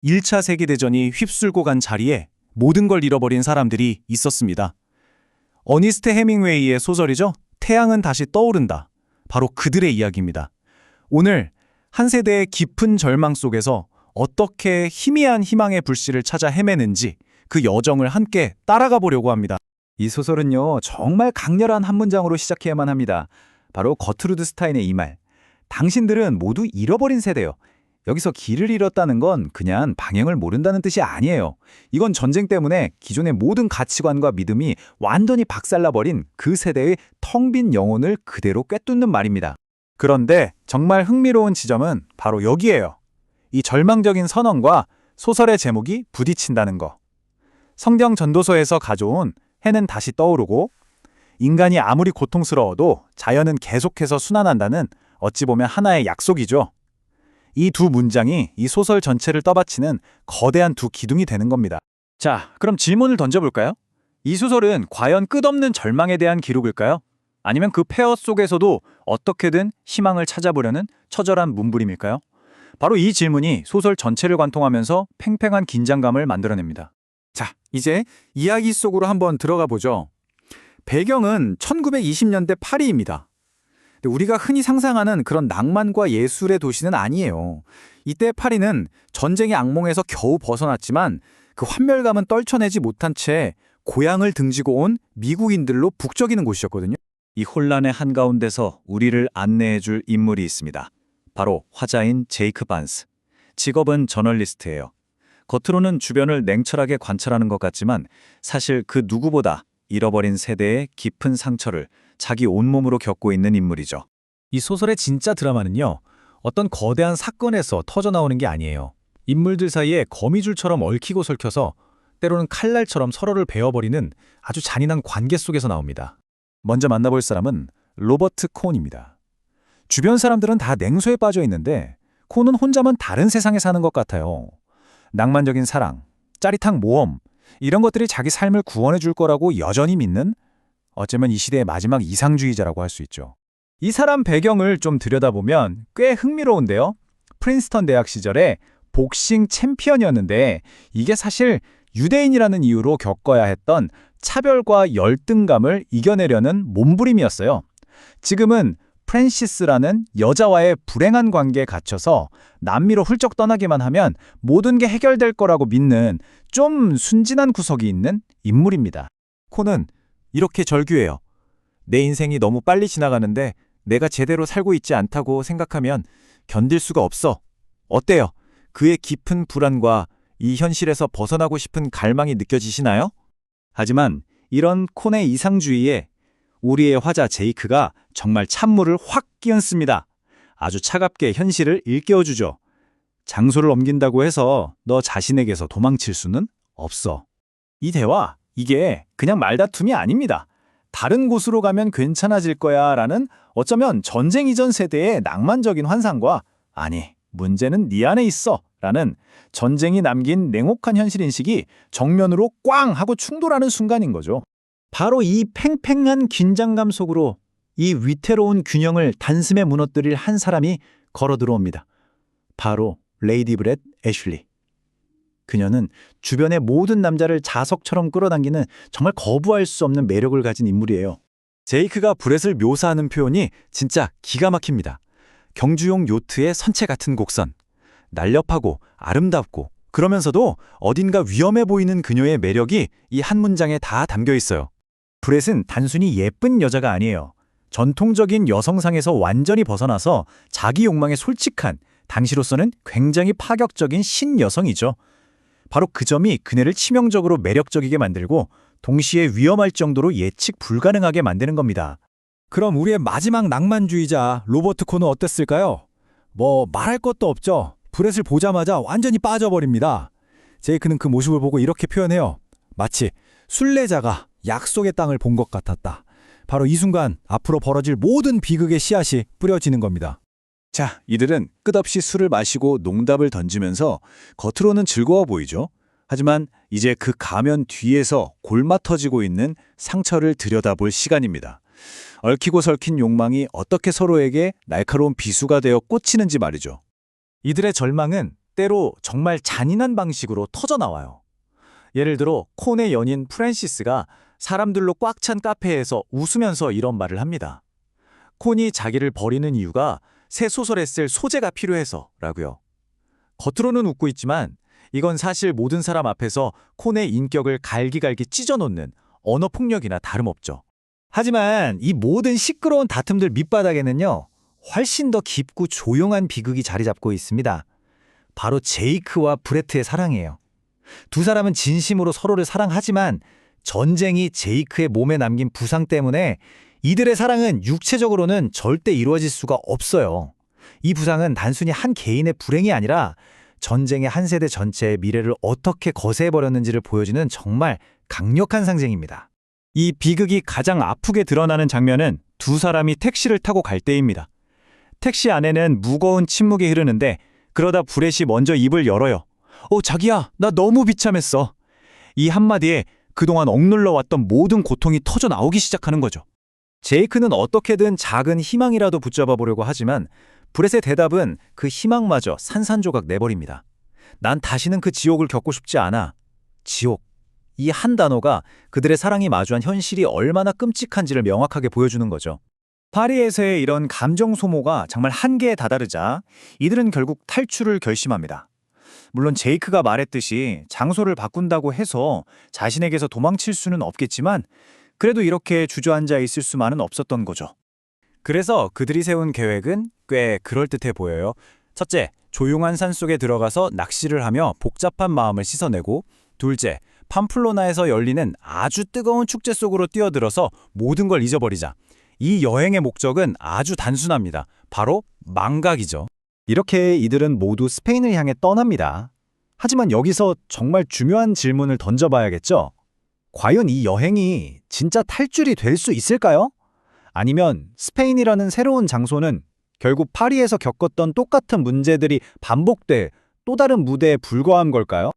1차 세계대전이 휩쓸고 간 자리에 모든 걸 잃어버린 사람들이 있었습니다. 어니스트 해밍웨이의 소설이죠. 태양은 다시 떠오른다. 바로 그들의 이야기입니다. 오늘 한 세대의 깊은 절망 속에서 어떻게 희미한 희망의 불씨를 찾아 헤매는지 그 여정을 함께 따라가 보려고 합니다. 이 소설은요, 정말 강렬한 한 문장으로 시작해야만 합니다. 바로 거트루드 스타인의 이 말. 당신들은 모두 잃어버린 세대요. 여기서 길을 잃었다는 건 그냥 방향을 모른다는 뜻이 아니에요. 이건 전쟁 때문에 기존의 모든 가치관과 믿음이 완전히 박살나버린 그 세대의 텅 빈 영혼을 그대로 꿰뚫는 말입니다. 그런데 정말 흥미로운 지점은 바로 여기예요. 이 절망적인 선언과 소설의 제목이 부딪힌다는 거. 성경 전도서에서 가져온 해는 다시 떠오르고 인간이 아무리 고통스러워도 자연은 계속해서 순환한다는 어찌 보면 하나의 약속이죠. 이 두 문장이 이 소설 전체를 떠받치는 거대한 두 기둥이 되는 겁니다. 자, 그럼 질문을 던져볼까요? 이 소설은 과연 끝없는 절망에 대한 기록일까요? 아니면 그 폐허 속에서도 어떻게든 희망을 찾아보려는 처절한 문부림일까요? 바로 이 질문이 소설 전체를 관통하면서 팽팽한 긴장감을 만들어냅니다. 자, 이제 이야기 속으로 한번 들어가 보죠. 배경은 1920년대 파리입니다. 근데 우리가 흔히 상상하는 그런 낭만과 예술의 도시는 아니에요. 이때 파리는 전쟁의 악몽에서 겨우 벗어났지만 그 환멸감은 떨쳐내지 못한 채 고향을 등지고 온 미국인들로 북적이는 곳이었거든요. 이 혼란의 한가운데서 우리를 안내해줄 인물이 있습니다. 바로 화자인 제이크 반스. 직업은 저널리스트예요. 겉으로는 주변을 냉철하게 관찰하는 것 같지만 사실 그 누구보다 잃어버린 세대의 깊은 상처를 자기 온몸으로 겪고 있는 인물이죠. 이 소설의 진짜 드라마는요, 어떤 거대한 사건에서 터져나오는 게 아니에요. 인물들 사이에 거미줄처럼 얽히고 설켜서 때로는 칼날처럼 서로를 베어버리는 아주 잔인한 관계 속에서 나옵니다. 먼저 만나볼 사람은 로버트 콘입니다. 주변 사람들은 다 냉소에 빠져 있는데 콘은 혼자만 다른 세상에 사는 것 같아요. 낭만적인 사랑, 짜릿한 모험, 이런 것들이 자기 삶을 구원해 줄 거라고 여전히 믿는 어쩌면 이 시대의 마지막 이상주의자라고 할 수 있죠. 이 사람 배경을 좀 들여다보면 꽤 흥미로운데요. 프린스턴 대학 시절에 복싱 챔피언이었는데 이게 사실 유대인이라는 이유로 겪어야 했던 차별과 열등감을 이겨내려는 몸부림이었어요. 지금은 프랜시스라는 여자와의 불행한 관계에 갇혀서 남미로 훌쩍 떠나기만 하면 모든 게 해결될 거라고 믿는 좀 순진한 구석이 있는 인물입니다. 콘은 이렇게 절규해요. 내 인생이 너무 빨리 지나가는데 내가 제대로 살고 있지 않다고 생각하면 견딜 수가 없어. 어때요? 그의 깊은 불안과 이 현실에서 벗어나고 싶은 갈망이 느껴지시나요? 하지만 이런 콘의 이상주의에 우리의 화자 제이크가 정말 찬물을 확 끼얹습니다. 아주 차갑게 현실을 일깨워주죠. 장소를 옮긴다고 해서 너 자신에게서 도망칠 수는 없어. 이 대화, 이게 그냥 말다툼이 아닙니다. 다른 곳으로 가면 괜찮아질 거야 라는 어쩌면 전쟁 이전 세대의 낭만적인 환상과 아니, 문제는 네 안에 있어 라는 전쟁이 남긴 냉혹한 현실인식이 정면으로 꽝 하고 충돌하는 순간인 거죠. 바로 이 팽팽한 긴장감 속으로 이 위태로운 균형을 단숨에 무너뜨릴 한 사람이 걸어 들어옵니다. 바로 레이디 브렛 애슐리. 그녀는 주변의 모든 남자를 자석처럼 끌어당기는 정말 거부할 수 없는 매력을 가진 인물이에요. 제이크가 브렛을 묘사하는 표현이 진짜 기가 막힙니다. 경주용 요트의 선체 같은 곡선. 날렵하고 아름답고 그러면서도 어딘가 위험해 보이는 그녀의 매력이 이 한 문장에 다 담겨 있어요. 브렛은 단순히 예쁜 여자가 아니에요. 전통적인 여성상에서 완전히 벗어나서 자기 욕망에 솔직한, 당시로서는 굉장히 파격적인 신여성이죠. 바로 그 점이 그녀를 치명적으로 매력적이게 만들고 동시에 위험할 정도로 예측 불가능하게 만드는 겁니다. 그럼 우리의 마지막 낭만주의자 로버트 콘은 어땠을까요? 뭐 말할 것도 없죠. 브렛을 보자마자 완전히 빠져버립니다. 제이크는 그 모습을 보고 이렇게 표현해요. 마치 순례자가 약속의 땅을 본 것 같았다. 바로 이 순간 앞으로 벌어질 모든 비극의 씨앗이 뿌려지는 겁니다. 자, 이들은 끝없이 술을 마시고 농담을 던지면서 겉으로는 즐거워 보이죠. 하지만 이제 그 가면 뒤에서 골마 터지고 있는 상처를 들여다볼 시간입니다. 얽히고 설킨 욕망이 어떻게 서로에게 날카로운 비수가 되어 꽂히는지 말이죠. 이들의 절망은 때로 정말 잔인한 방식으로 터져 나와요. 예를 들어 콘의 연인 프랜시스가 사람들로 꽉 찬 카페에서 웃으면서 이런 말을 합니다. 콘이 자기를 버리는 이유가 새 소설에 쓸 소재가 필요해서라고요. 겉으로는 웃고 있지만 이건 사실 모든 사람 앞에서 콘의 인격을 갈기갈기 찢어놓는 언어폭력이나 다름없죠. 하지만 이 모든 시끄러운 다툼들 밑바닥에는요, 훨씬 더 깊고 조용한 비극이 자리 잡고 있습니다. 바로 제이크와 브레트의 사랑이에요. 두 사람은 진심으로 서로를 사랑하지만 전쟁이 제이크의 몸에 남긴 부상 때문에 이들의 사랑은 육체적으로는 절대 이루어질 수가 없어요. 이 부상은 단순히 한 개인의 불행이 아니라 전쟁의 한 세대 전체의 미래를 어떻게 거세해버렸는지를 보여주는 정말 강력한 상징입니다. 이 비극이 가장 아프게 드러나는 장면은 두 사람이 택시를 타고 갈 때입니다. 택시 안에는 무거운 침묵이 흐르는데 그러다 브렛이 먼저 입을 열어요. 자기야, 나 너무 비참했어. 이 한마디에 그동안 억눌러 왔던 모든 고통이 터져 나오기 시작하는 거죠. 제이크는 어떻게든 작은 희망이라도 붙잡아 보려고 하지만 브렛의 대답은 그 희망마저 산산조각 내버립니다. 난 다시는 그 지옥을 겪고 싶지 않아. 지옥. 이 한 단어가 그들의 사랑이 마주한 현실이 얼마나 끔찍한지를 명확하게 보여주는 거죠. 파리에서의 이런 감정 소모가 정말 한계에 다다르자 이들은 결국 탈출을 결심합니다. 물론 제이크가 말했듯이 장소를 바꾼다고 해서 자신에게서 도망칠 수는 없겠지만 그래도 이렇게 주저앉아 있을 수만은 없었던 거죠. 그래서 그들이 세운 계획은 꽤 그럴듯해 보여요. 첫째, 조용한 산속에 들어가서 낚시를 하며 복잡한 마음을 씻어내고, 둘째, 팜플로나에서 열리는 아주 뜨거운 축제 속으로 뛰어들어서 모든 걸 잊어버리자. 이 여행의 목적은 아주 단순합니다. 바로 망각이죠. 이렇게 이들은 모두 스페인을 향해 떠납니다. 하지만 여기서 정말 중요한 질문을 던져봐야겠죠? 과연 이 여행이 진짜 탈출이 될 수 있을까요? 아니면 스페인이라는 새로운 장소는 결국 파리에서 겪었던 똑같은 문제들이 반복될 또 다른 무대에 불과한 걸까요?